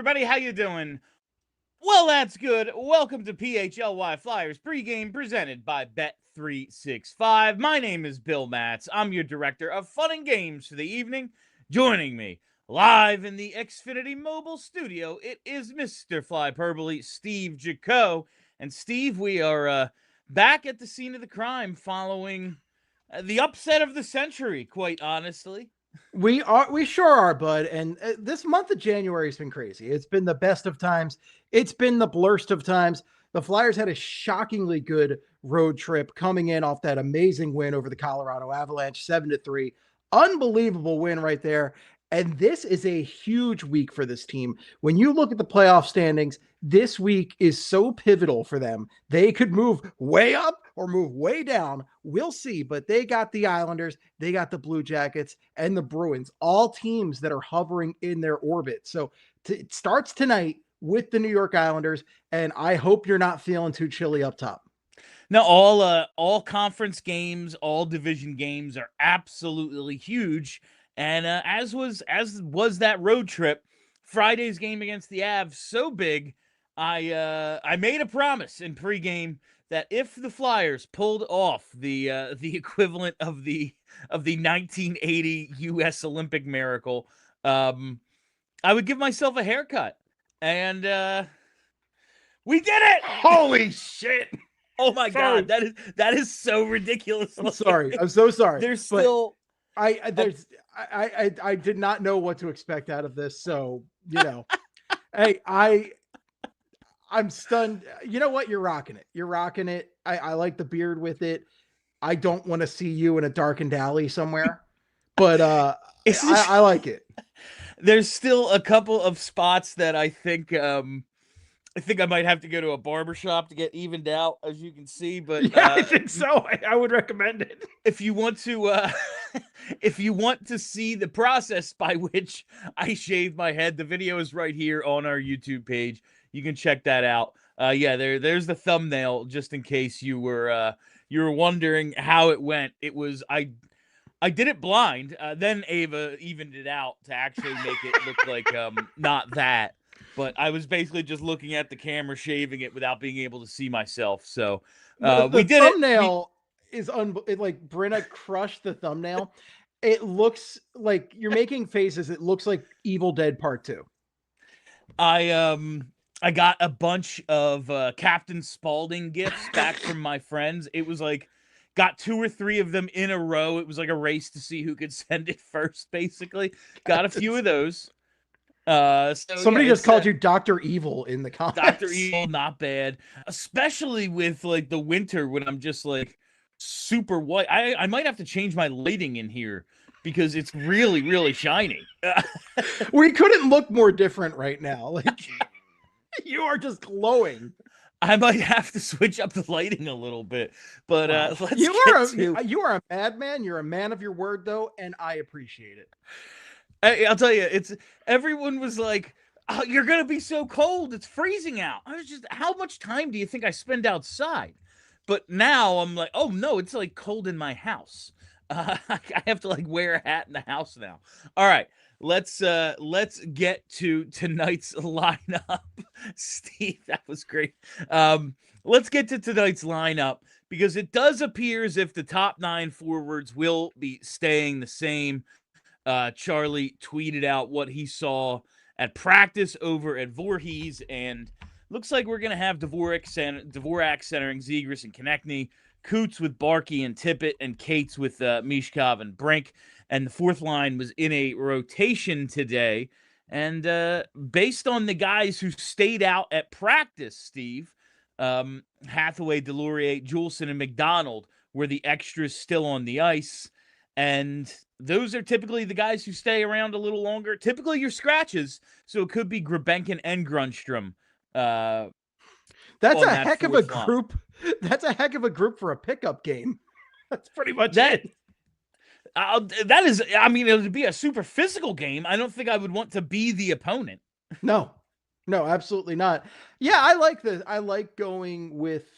everybody. How you doing? Well, that's good. Welcome to PHLY Flyers Pregame, presented by Bet365. My name is Bill Matz. I'm your director of fun and games for the evening. Joining me live in the Xfinity Mobile Studio, it is Mr. Flyperbole, Steve Jaco. And Steve, we are back at the scene of the crime following the upset of the century, quite honestly. We sure are, bud. And this month of January has been crazy. It's been the best of times. It's been the blurst of times. The Flyers had a shockingly good road trip coming in off that amazing win over the Colorado Avalanche, 7-3. Unbelievable win right there. And this is a huge week for this team. When you look at the playoff standings, this week is so pivotal for them. They could move way up or move way down. We'll see. But they got the Islanders, they got the Blue Jackets, and the Bruins, all teams that are hovering in their orbit. So it starts tonight with the New York Islanders, and I hope you're not feeling too chilly up top. No, all conference games, all division games are absolutely huge. And as was that road trip, Friday's game against the Avs so big, I made a promise in pregame that if the Flyers pulled off the equivalent of the 1980 U.S. Olympic miracle, I would give myself a haircut. And we did it! Holy shit! Oh my God, that is so ridiculous. I'm sorry. I'm so sorry. There's still I did not know what to expect out of this. So, hey, I'm stunned. You know what? You're rocking it. You're rocking it. I like the beard with it. I don't want to see you in a darkened alley somewhere, but I like it. There's still a couple of spots that I think I might have to go to a barbershop to get evened out, as you can see. But yeah, I think so. I would recommend it. If you want to see the process by which I shave my head, the video is right here on our YouTube page. You can check that out. There's the thumbnail, just in case you were wondering how it went. It was I did it blind. Then Ava evened it out to actually make it look like not that. But I was basically just looking at the camera, shaving it without being able to see myself. So we did it. Thumbnail is like Brenna crushed the thumbnail. It looks like you're making faces. It looks like Evil Dead Part 2. I got a bunch of Captain Spaulding gifts back from my friends. It was like got 2 or 3 of them in a row. It was like a race to see who could send it first. Basically, got a few of those. Somebody just called you Dr. Evil in the comments. Dr. Evil, not bad. Especially with like the winter when I'm just like super white. I might have to change my lighting in here because it's really, really shiny. We couldn't look more different right now. Like you are just glowing. I might have to switch up the lighting a little bit. But you are a madman. You're a man of your word, though, and I appreciate it. I'll tell you, everyone was like, oh, you're going to be so cold. It's freezing out. I was just, how much time do you think I spend outside? But now I'm like, oh no, it's like cold in my house. I have to like wear a hat in the house now. All right, let's get to tonight's lineup. Steve, that was great. Let's get to tonight's lineup because it does appear as if the top 9 forwards will be staying the same. Charlie tweeted out what he saw at practice over at Voorhees, and looks like we're going to have Dvorak centering Zegras and Konechny, Coots with Barkey and Tippett, and Cates with Michkov and Brink. And the fourth line was in a rotation today. And based on the guys who stayed out at practice, Steve, Hathaway, Delorier, Juleson, and McDonald were the extras still on the ice. And those are typically the guys who stay around a little longer. Typically your scratches, so it could be Grabenkin and Grunstrom. That's a heck of a group. That's a heck of a group for a pickup game. That's pretty much it. That is, I mean, it would be a super physical game. I don't think I would want to be the opponent. No, absolutely not. Yeah, I like this. I like going with,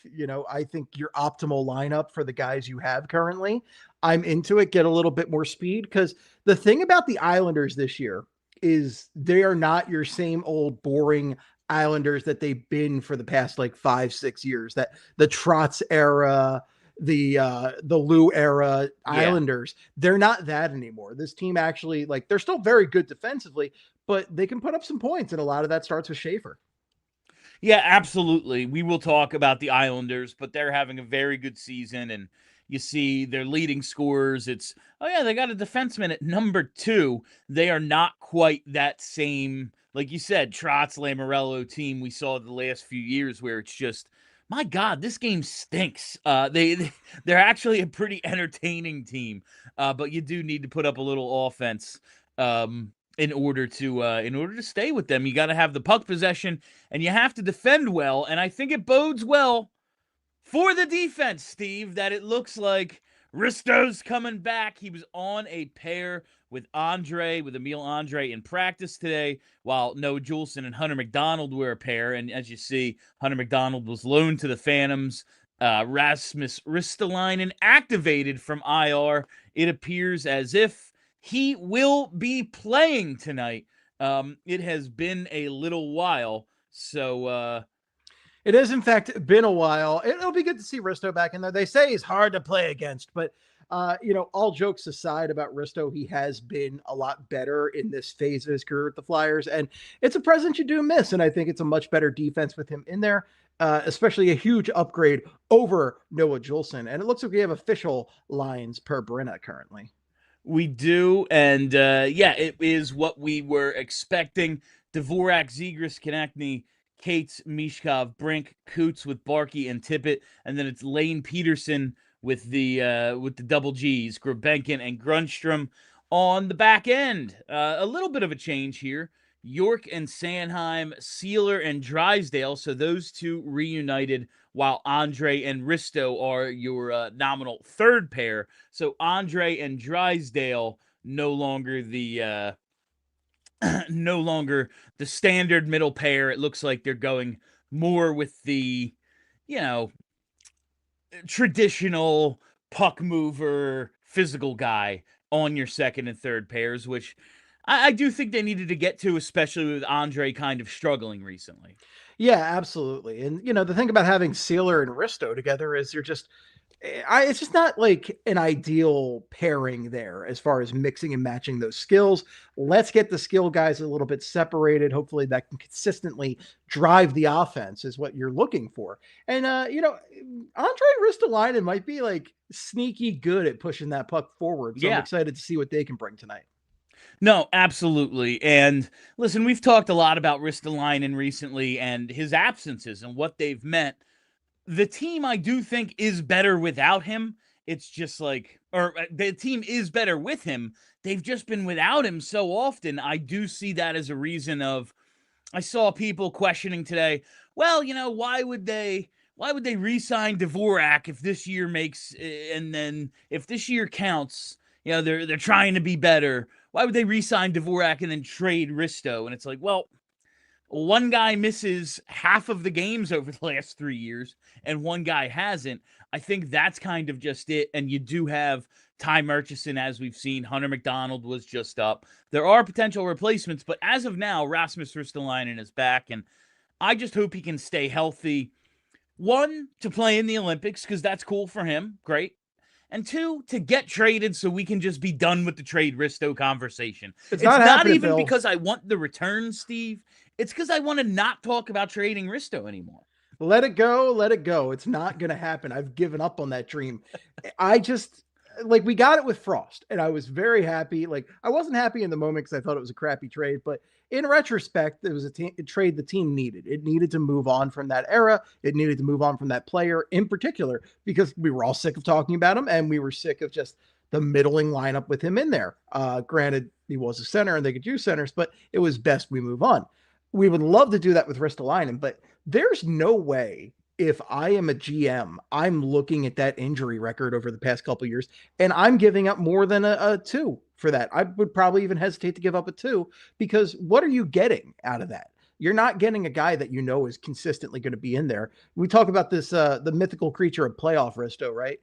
I think your optimal lineup for the guys you have currently. I'm into it. Get a little bit more speed because the thing about the Islanders this year they are not your same old boring Islanders that they've been for the past like 5-6 years. That the Trotz era, the Lou era Yeah. Islanders, they're not that anymore. This team actually, like, they're still very good defensively, but they can put up some points, and a lot of that starts with Schaefer. Yeah, absolutely. We will talk about the Islanders, but they're having a very good season, and you see their leading scorers. It's, oh yeah, they got a defenseman at number 2. They are not quite that same, like you said, Trotz Lamorello team we saw the last few years, where it's just, my God, this game stinks. They're actually a pretty entertaining team, but you do need to put up a little offense. In order to stay with them. You got to have the puck possession, and you have to defend well. And I think it bodes well for the defense, Steve, that it looks like Risto's coming back. He was on a pair with Emil Andre in practice today, while Noah Juleson and Hunter McDonald were a pair. And as you see, Hunter McDonald was loaned to the Phantoms. Rasmus Ristolainen activated from IR. It appears as if he will be playing tonight. It has been a little while, so it has in fact been a while. It'll be good to see Risto back in there. They say he's hard to play against, but all jokes aside about Risto, he has been a lot better in this phase of his career with the Flyers, and it's a presence you do miss. And I think it's a much better defense with him in there. Especially a huge upgrade over Noah Juleson. And it looks like we have official lines per Brenna currently. We do, and it is what we were expecting. Dvorak, Zegras, Konechny, Cates, Michkov, Brink, Coots with Barkey and Tippett, and then it's Lane Peterson with the double G's, Grabenkin and Grunstrom on the back end. A little bit of a change here. York and Sanheim, Sealer and Drysdale, so those two reunited, while Andre and Risto are your nominal third pair. So Andre and Drysdale no longer the standard middle pair. It looks like they're going more with the, traditional puck mover, physical guy on your second and third pairs, which I do think they needed to get to, especially with Andre kind of struggling recently. Yeah, absolutely. And, the thing about having Sealer and Risto together is it's just not like an ideal pairing there as far as mixing and matching those skills. Let's get the skill guys a little bit separated. Hopefully that can consistently drive the offense is what you're looking for. And, Andre Ristolainen might be like sneaky good at pushing that puck forward. So I'm excited to see what they can bring tonight. No, absolutely. And listen, we've talked a lot about Ristolainen recently and his absences and what they've meant. The team, I do think, is better without him. It's just like, or the team is better with him. They've just been without him so often. I do see that as a reason of, I saw people questioning today, well, why would they re-sign Dvorak if this year makes, and then if this year counts, they're trying to be better. Why would they re-sign Dvorak and then trade Risto? And it's like, well, one guy misses half of the games over the last 3 years, and one guy hasn't. I think that's kind of just it. And you do have Ty Murchison, as we've seen. Hunter McDonald was just up. There are potential replacements, but as of now, Rasmus Ristolainen is back, and I just hope he can stay healthy. 1, to play in the Olympics, because that's cool for him. Great. And 2, to get traded so we can just be done with the trade Risto conversation. It's not even Bill. Because I want the return, Steve. It's because I want to not talk about trading Risto anymore. Let it go. Let it go. It's not going to happen. I've given up on that dream. We got it with Frost, and I was very happy. I wasn't happy in the moment because I thought it was a crappy trade, but in retrospect, it was a trade the team needed. It needed to move on from that era. It needed to move on from that player in particular, because we were all sick of talking about him, and we were sick of just the middling lineup with him in there. Granted, he was a center, and they could use centers, but it was best we move on. We would love to do that with Ristolainen, but there's no way, if I am a GM, I'm looking at that injury record over the past couple of years, and I'm giving up more than a 2 for that. I would probably even hesitate to give up a 2, because what are you getting out of that? You're not getting a guy that is consistently going to be in there. We talk about this, the mythical creature of playoff Risto, right?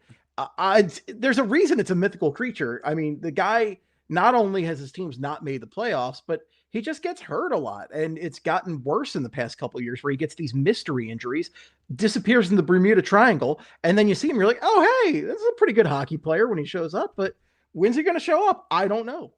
There's a reason it's a mythical creature. I mean, the guy not only has his teams not made the playoffs, but he just gets hurt a lot. And it's gotten worse in the past couple of years where he gets these mystery injuries, disappears in the Bermuda Triangle. And then you see him, you're like, oh, hey, this is a pretty good hockey player when he shows up. But when's he going to show up? I don't know.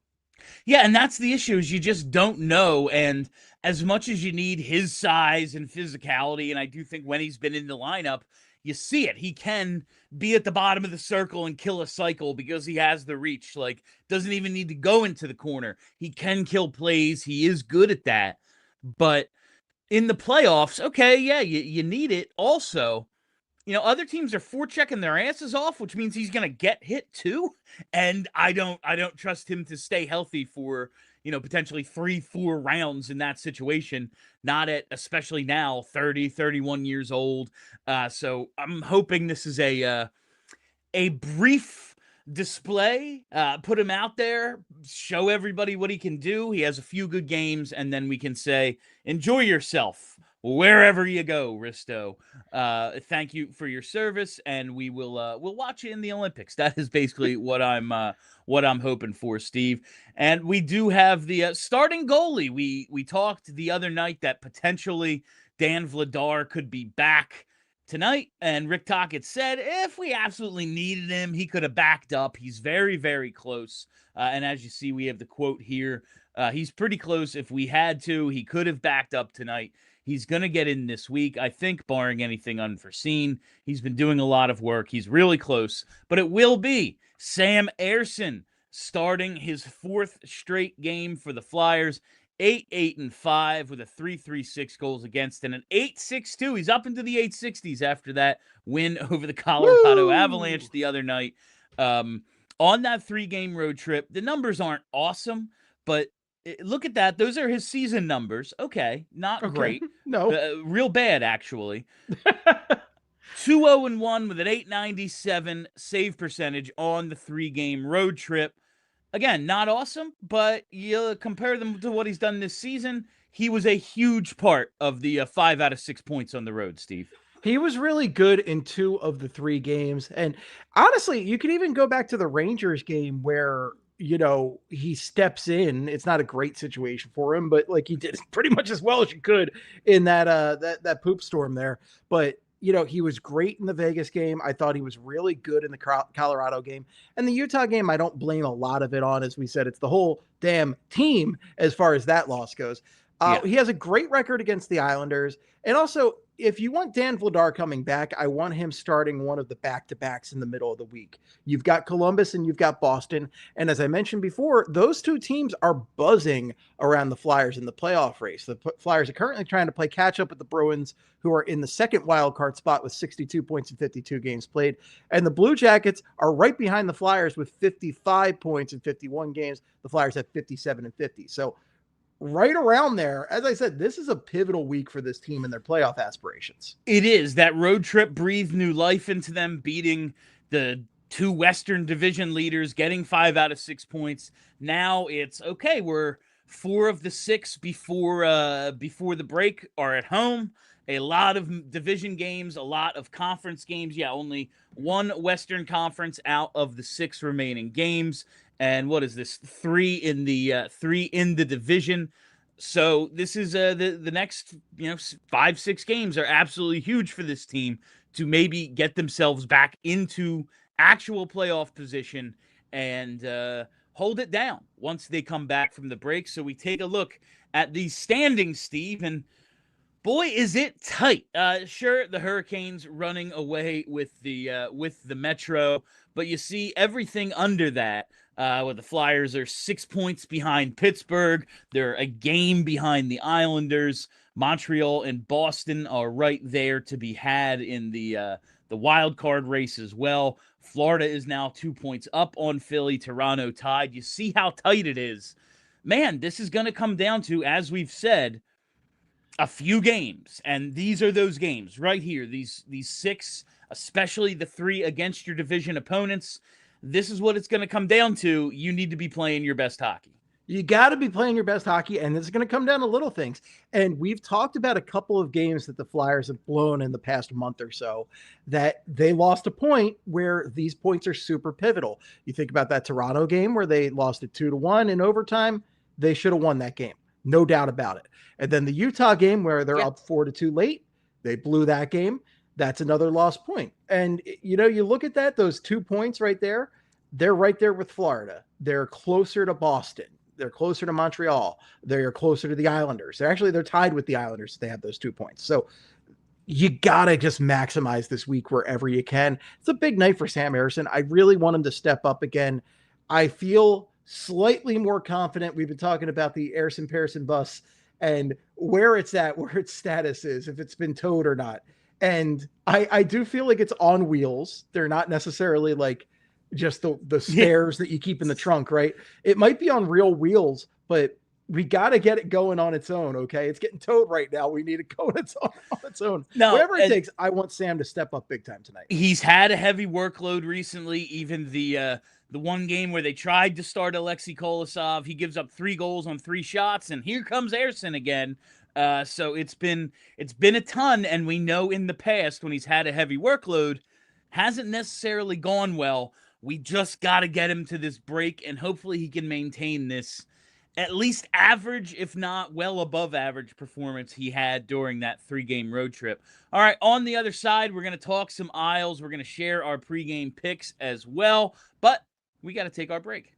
Yeah, and that's the issue is you just don't know. And as much as you need his size and physicality, and I do think when he's been in the lineup, you see it. He can be at the bottom of the circle and kill a cycle because he has the reach. Like, doesn't even need to go into the corner. He can kill plays. He is good at that. But in the playoffs, okay, yeah, you need it. Also, other teams are forechecking their asses off, which means he's going to get hit too. And I don't trust him to stay healthy for, potentially 3-4 rounds in that situation. Not at, especially now, 30, 31 years old. So I'm hoping this is a brief display, put him out there, show everybody what he can do. He has a few good games, and then we can say, enjoy yourself wherever you go, Risto. Thank you for your service, and we'll watch you in the Olympics. That is basically what I'm hoping for, Steve. And we do have the starting goalie. We talked the other night that potentially Dan Vladar could be back tonight, and Rick Tocchet said if we absolutely needed him, he could have backed up. He's very, very close. And as you see, we have the quote here. He's pretty close. If we had to, he could have backed up tonight. He's going to get in this week, I think, barring anything unforeseen. He's been doing a lot of work. He's really close. But it will be Sam Ersson starting his 4th straight game for the Flyers. 8-8-5 with a 3.36 goals against and an 8.62. He's up into the 860s after that win over the Colorado Avalanche the other night. On that 3-game road trip, the numbers aren't awesome, but look at that. Those are his season numbers. Okay, not great. No. Real bad, actually. 2-0-1 with an 897 save percentage on the 3-game road trip. Again, not awesome, but you compare them to what he's done this season, he was a huge part of the 5 out of 6 points on the road, Steve. He was really good in 2 of the 3 games. And honestly, you can even go back to the Rangers game where, he steps in. It's not a great situation for him, but like he did pretty much as well as you could in that poop storm there. But he was great in the Vegas game. I thought he was really good in the Colorado game. And the Utah game, I don't blame a lot of it on. As we said, it's the whole damn team as far as that loss goes. He has a great record against the Islanders. And also, if you want Dan Vladar coming back, I want him starting one of the back-to-backs in the middle of the week. You've got Columbus and you've got Boston. And as I mentioned before, those 2 teams are buzzing around the Flyers in the playoff race. The Flyers are currently trying to play catch-up with the Bruins, who are in the 2nd wild card spot with 62 points in 52 games played. And the Blue Jackets are right behind the Flyers with 55 points in 51 games. The Flyers have 57 and 50. So right around there, as I said, this is a pivotal week for this team and their playoff aspirations. It is. That road trip breathed new life into them, beating the 2 Western Division leaders, getting 5 out of 6 points. Now it's okay. We're 4 of the 6 before the break are at home. A lot of division games, a lot of conference games. Yeah, only 1 Western Conference out of the 6 remaining games. And what is this? 3 in the division. So this is the next 5-6 games are absolutely huge for this team to maybe get themselves back into actual playoff position and hold it down once they come back from the break. So we take a look at the standings, Steve, and boy, is it tight. Sure, the Hurricanes running away with the Metro, but you see everything under that. Where the Flyers are 6 points behind Pittsburgh. They're a game behind the Islanders. Montreal and Boston are right there to be had in the wild card race as well. Florida is now 2 points up on Philly. Toronto tied. You see how tight it is. Man, this is going to come down to, as we've said, a few games. And these are those games right here. These 6, especially the 3 against your division opponents. This is what it's going to come down to. You need to be playing your best hockey. You got to be playing your best hockey, and it's going to come down to little things. And we've talked about a couple of games that the Flyers have blown in the past month or so that they lost a point where these points are super pivotal. You think about that Toronto game where they lost it 2-1 in overtime. They should have won that game. No doubt about it. And then the Utah game where they're Yeah. up 4-2 late, they blew that game. That's another lost point. And, you look at that, those 2 points right there, they're right there with Florida. They're closer to Boston. They're closer to Montreal. They're closer to the Islanders. They're tied with the Islanders. They have those 2 points. So you got to just maximize this week wherever you can. It's a big night for Sam Ersson. I really want him to step up again. I feel slightly more confident. We've been talking about the Ersson Pearson bus and where it's at, where its status is, if it's been towed or not. And I do feel like it's on wheels. They're not necessarily like just the spares that you keep in the trunk, right? It might be on real wheels, but we got to get it going on its own. Okay. It's getting towed right now. We need it going on its own. No, whatever it takes. I want Sam to step up big time tonight. He's had a heavy workload recently. Even the one game where they tried to start Alexei Kolosov, he gives up 3 goals on 3 shots, and here comes Ersson again. So it's been a ton, and we know in the past when he's had a heavy workload, hasn't necessarily gone well. We just got to get him to this break, and hopefully he can maintain this at least average, if not well above average performance he had during that 3-game road trip. All right, on the other side, we're going to talk some Isles. We're going to share our pregame picks as well, but we got to take our break.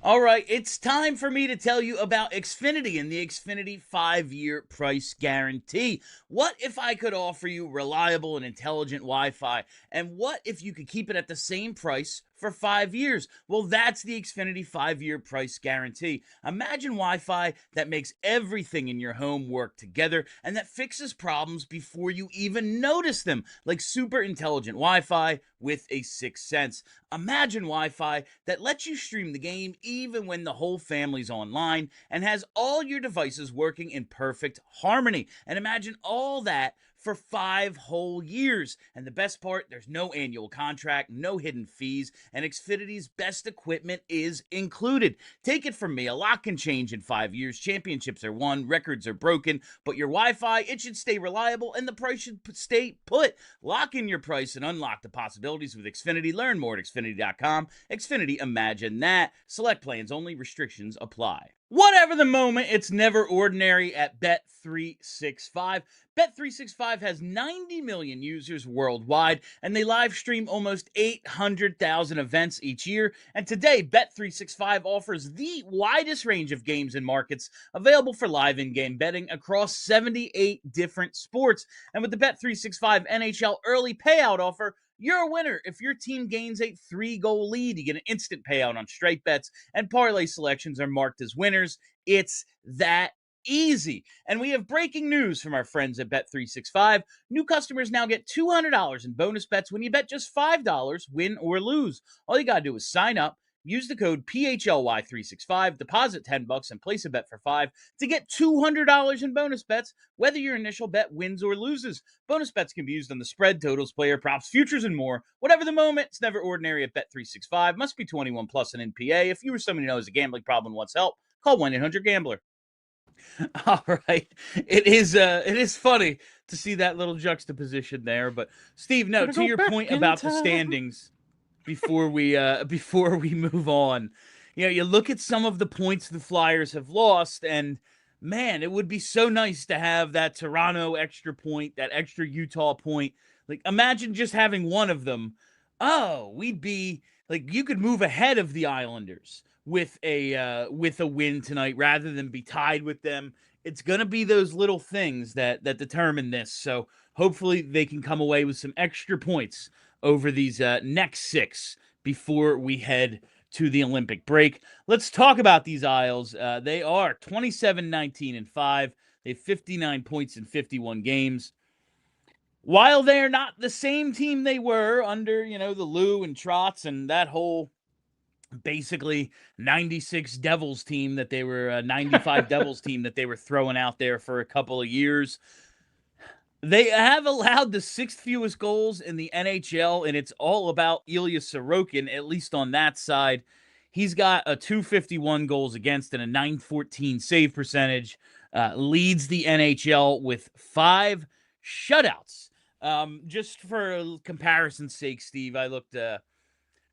All right, it's time for me to tell you about Xfinity and the Xfinity 5-year price guarantee. What if I could offer you reliable and intelligent Wi-Fi? And what if you could keep it at the same price for 5 years? Well, that's the Xfinity 5-year price guarantee. Imagine Wi-Fi that makes everything in your home work together and that fixes problems before you even notice them, like super intelligent Wi-Fi with a 6th sense. Imagine Wi-Fi that lets you stream the game even when the whole family's online and has all your devices working in perfect harmony. And imagine all that for 5 whole years. And the best part, there's no annual contract, no hidden fees, and Xfinity's best equipment is included. Take it from me, a lot can change in 5 years. Championships are won, records are broken, but your Wi-Fi, it should stay reliable and the price should stay put. Lock in your price and unlock the possibilities with Xfinity. Learn more at Xfinity.com. Xfinity, imagine that. Select plans only, restrictions apply. Whatever the moment, it's never ordinary at Bet365. Bet365 has 90 million users worldwide, and they live stream almost 800,000 events each year. And today, Bet365 offers the widest range of games and markets available for live in-game betting across 78 different sports. And with the Bet365 NHL early payout offer, you're a winner. If your team gains a 3-goal lead, you get an instant payout on straight bets, and parlay selections are marked as winners. It's that easy. And we have breaking news from our friends at Bet365. New customers now get $200 in bonus bets when you bet just $5, win or lose. All you got to do is sign up, use the code PHLY365, deposit $10, and place a bet for $5 to get $200 in bonus bets, whether your initial bet wins or loses. Bonus bets can be used on the spread, totals, player props, futures, and more. Whatever the moment, it's never ordinary at Bet365. Must be 21 plus an NPA. If you or someone who knows a gambling problem wants help, call 1-800-GAMBLER. All right. It is funny to see that little juxtaposition there. But Steve, no, to your point about the standings before we move on. You look at some of the points the Flyers have lost, and man, it would be so nice to have that Toronto extra point, that extra Utah point. Like, imagine just having one of them. Oh, we'd be like, you could move ahead of the Islanders with a win tonight rather than be tied with them. It's gonna be those little things that determine this. So hopefully they can come away with some extra points over these next 6 before we head to the Olympic break. Let's talk about these Isles. They are 27-19-5. They have 59 points in 51 games. While they're not the same team they were under, the Lou and Trotz and that whole basically 96 Devils team that they were 95 Devils team that they were throwing out there for a couple of years. They have allowed the 6th fewest goals in the NHL, and it's all about Ilya Sorokin, at least on that side. He's got a 251 goals against and a 914 save percentage, leads the NHL with 5 shutouts. Just for comparison's sake, Steve, I looked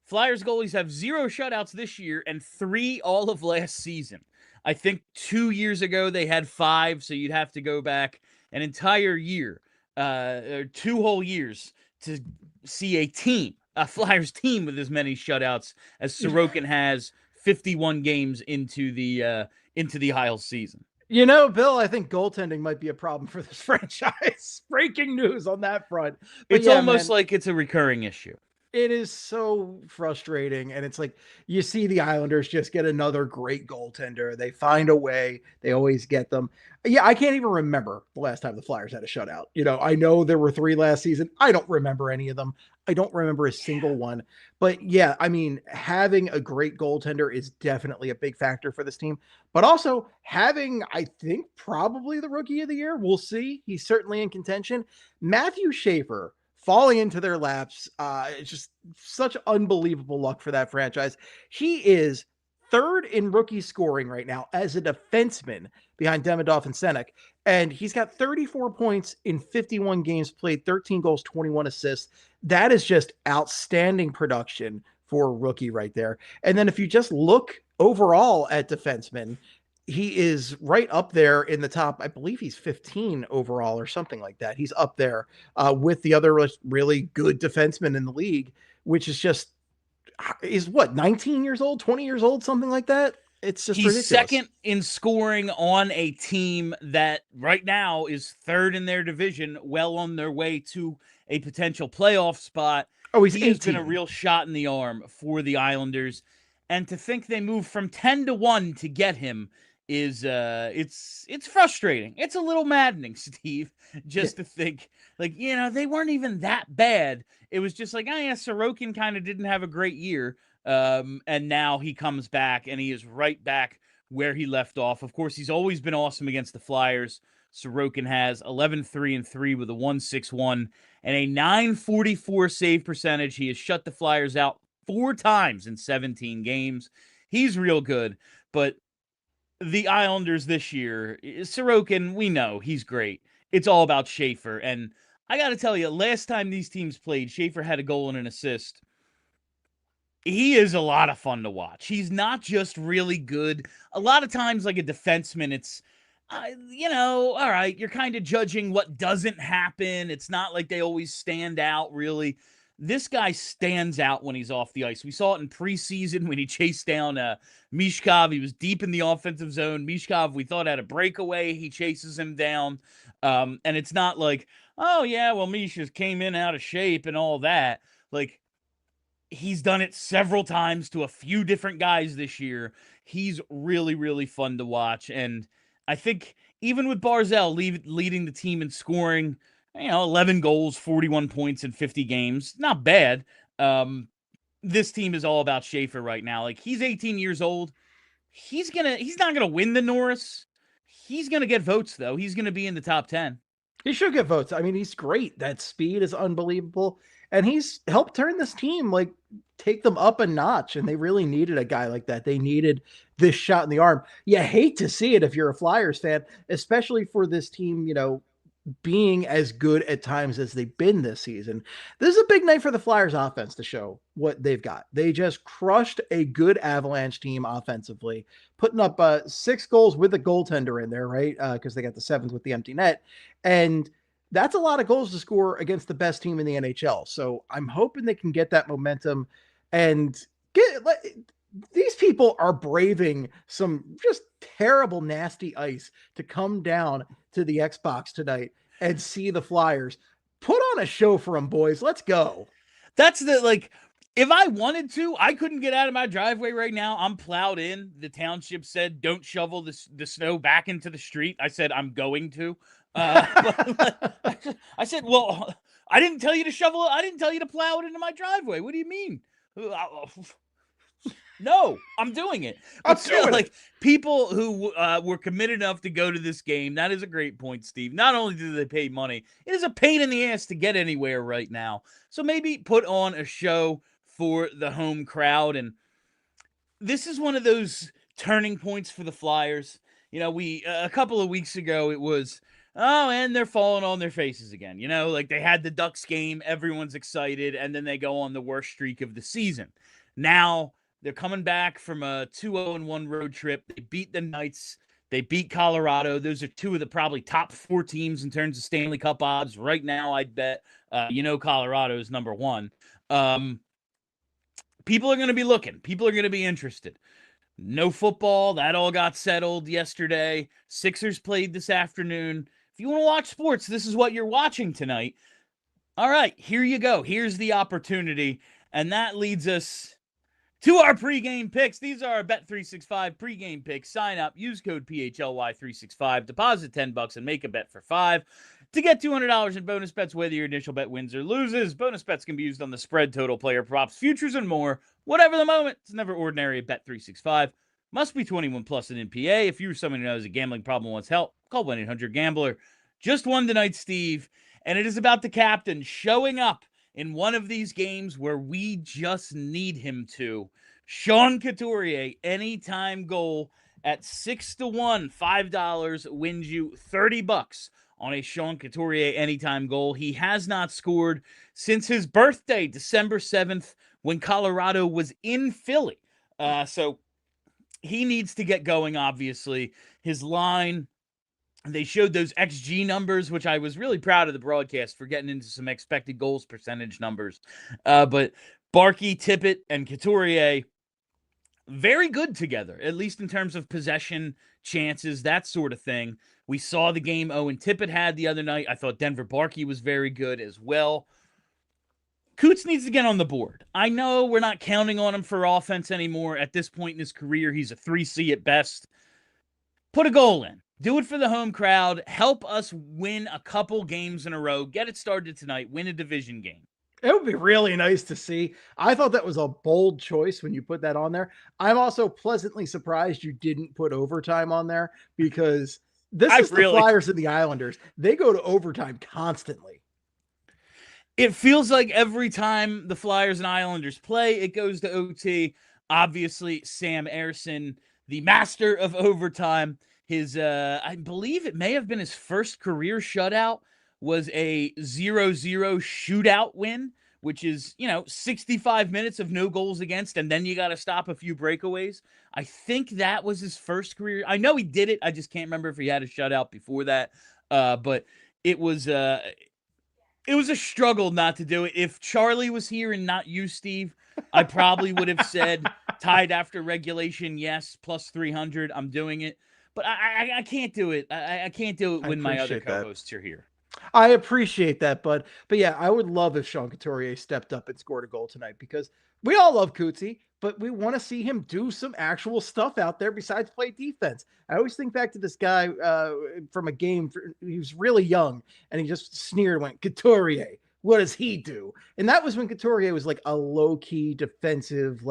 Flyers goalies have 0 shutouts this year and 3 all of last season. I think 2 years ago they had 5, so you'd have to go back an entire year, or 2 whole years to see a Flyers team with as many shutouts as Sorokin has 51 games into the Isles season. Bill, I think goaltending might be a problem for this franchise. Breaking news on that front. But It's yeah, almost man, like it's a recurring issue. it is so frustrating. And it's like you see the Islanders just get another great goaltender. They find a way, they always get them. Yeah, I can't even remember the last time the Flyers had a shutout. I know there were 3 last season. I don't remember any of them. I don't remember a single one. But yeah, I mean, having a great goaltender is definitely a big factor for this team. But also having, I think, probably the rookie of the year. We'll see. He's certainly in contention. Matthew Schaefer falling into their laps. It's just such unbelievable luck for that franchise. He is third in rookie scoring right now as a defenseman behind Demidov and Senek. And he's got 34 points in 51 games played, 13 goals, 21 assists. That is just outstanding production for a rookie right there. And then if you just look overall at defensemen, he is right up there in the top. I believe he's 15 overall or something like that. He's up there with the other really good defensemen in the league, which is what, 19 years old, 20 years old, something like that. It's just He's ridiculous. second in scoring on a team that right now is third in their division, well on their way to a potential playoff spot. Oh, he's He 18. has been a real shot in the arm for the Islanders. And to think they moved from 10-1 to get him is it's frustrating. It's a little maddening, Steve, just to think they weren't even that bad. It was just like, oh yeah, Sorokin kind of didn't have a great year. And now he comes back and he is right back where he left off. Of course, he's always been awesome against the Flyers. Sorokin has 11-3-3 with a 1.61 and a 944 save percentage. He has shut the Flyers out 4 times in 17 games. He's real good, but the Islanders this year, Sorokin, we know he's great. It's all about Schaefer. And I got to tell you, last time these teams played, Schaefer had a goal and an assist. He is a lot of fun to watch. He's not just really good. A lot of times, like a defenseman, it's, all right, you're kind of judging what doesn't happen. It's not like they always stand out, really. This guy stands out when he's off the ice. We saw it in preseason when he chased down Michkov. He was deep in the offensive zone. Michkov, we thought, had a breakaway. He chases him down. And it's not like, oh, yeah, well, Misha came in out of shape and all that. Like, he's done it several times to a few different guys this year. He's really, really fun to watch. And I think even with Barzal leading the team in scoring, 11 goals, 41 points in 50 games. Not bad. This team is all about Schaefer right now. Like, he's 18 years old. He's not gonna win the Norris. He's gonna get votes, though. He's gonna be in the top 10. He should get votes. I mean, he's great. That speed is unbelievable. And he's helped turn this team, take them up a notch. And they really needed a guy like that. They needed this shot in the arm. You hate to see it if you're a Flyers fan, especially for this team, being as good at times as they've been this season. This is a big night for the Flyers offense to show what they've got. They just crushed a good Avalanche team offensively, putting up 6 goals with a goaltender in there, right? Because they got the 7th with the empty net. And that's a lot of goals to score against the best team in the NHL. So I'm hoping they can get that momentum and these people are braving some just terrible, nasty ice to come down to the Xbox tonight and see the Flyers. Put on a show for them, boys. Let's go. That's if I wanted to, I couldn't get out of my driveway right now. I'm plowed in. The township said, don't shovel the snow back into the street. I said, I'm going to. I said, well, I didn't tell you to shovel it. I didn't tell you to plow it into my driveway. What do you mean? No, I'm doing it. But still, people who were committed enough to go to this game, that is a great point, Steve. Not only do they pay money, it is a pain in the ass to get anywhere right now. So maybe put on a show for the home crowd. And this is one of those turning points for the Flyers. A couple of weeks ago, it was, and they're falling on their faces again. They had the Ducks game, everyone's excited, and then they go on the worst streak of the season. Now, They're coming back from a 2-0-1 road trip. They beat the Knights. They beat Colorado. Those are two of the probably top 4 teams in terms of Stanley Cup odds. Right now, I'd bet, Colorado is number 1. People are going to be looking. People are going to be interested. No football. That all got settled yesterday. Sixers played this afternoon. If you want to watch sports, this is what you're watching tonight. All right, here you go. Here's the opportunity. And that leads us to our pregame picks. These are our Bet365 pregame picks. Sign up, use code PHLY365, deposit $10 and make a bet for 5 to get $200 in bonus bets, whether your initial bet wins or loses. Bonus bets can be used on the spread, total, player props, futures, and more. Whatever the moment, it's never ordinary at Bet365. Must be 21 plus an NPA. If you're someone who knows a gambling problem wants help, call 1-800-GAMBLER. Just one tonight, Steve, and it is about the captain showing up in one of these games where we just need him to. Sean Couturier, anytime goal at 6-1, $5 wins you $30 on a Sean Couturier anytime goal. He has not scored since his birthday, December 7th, when Colorado was in Philly. So he needs to get going, obviously. His line, they showed those XG numbers, which I was really proud of the broadcast for getting into some expected goals percentage numbers. But Barkey, Tippett, and Couturier, very good together, at least in terms of possession, chances, that sort of thing. We saw the game Owen Tippett had the other night. I thought Denver Barkey was very good as well. Coots needs to get on the board. I know we're not counting on him for offense anymore. At this point in his career, he's a 3C at best. Put a goal in. Do it for the home crowd. Help us win a couple games in a row. Get it started tonight. Win a division game. It would be really nice to see. I thought that was a bold choice when you put that on there. I'm also pleasantly surprised you didn't put overtime on there, because this is the Flyers and the Islanders. They go to overtime constantly. It feels like every time the Flyers and Islanders play, it goes to OT. Obviously, Sam Ersson, the master of overtime, his I believe it may have been his first career shutout, was a 0-0 shootout win, which is, 65 minutes of no goals against, and then you got to stop a few breakaways. I think that was his first career. I know he did it. I just can't remember if he had a shutout before that. But it was a struggle not to do it. If Charlie was here and not you, Steve, I probably would have said tied after regulation, yes, plus 300. I'm doing it. But I can't do it. I can't do it when my other co-hosts are here. I appreciate that, but yeah, I would love if Sean Couturier stepped up and scored a goal tonight, because we all love Cootsy, but we want to see him do some actual stuff out there besides play defense. I always think back to this guy from a game. He was really young, and he just sneered and went, Couturier, what does he do? And that was when Couturier was like a low-key defensive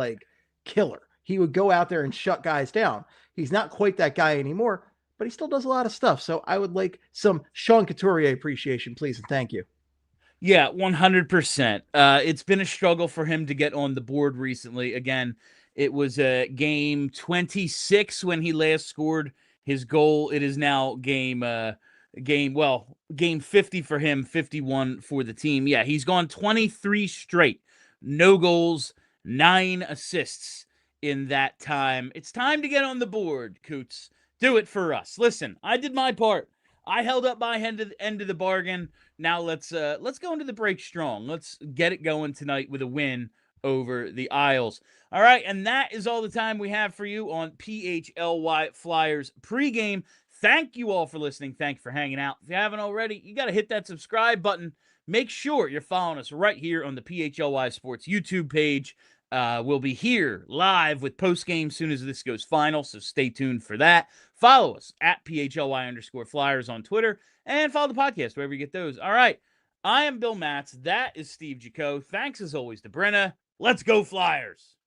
killer. He would go out there and shut guys down. He's not quite that guy anymore, but he still does a lot of stuff. So I would like some Sean Couturier appreciation, please, and thank you. Yeah, 100%. It's been a struggle for him to get on the board recently. Again, it was game 26 when he last scored his goal. It is now game 50 for him, 51 for the team. Yeah, he's gone 23 straight. No goals, 9 assists in that time. It's time to get on the board, Coots. Do it for us. Listen, I did my part. I held up my end of the bargain. Now let's go into the break strong. Let's get it going tonight with a win over the Isles. All right, and that is all the time we have for you on PHLY Flyers Pregame. Thank you all for listening. Thank you for hanging out. If you haven't already, you got to hit that subscribe button. Make sure you're following us right here on the PHLY Sports YouTube page. We'll be here live with post-game as soon as this goes final, so stay tuned for that. Follow us at PHLY_Flyers on Twitter, and follow the podcast wherever you get those. All right, I am Bill Matz. That is Steve Jaco. Thanks as always to Brenna. Let's go Flyers!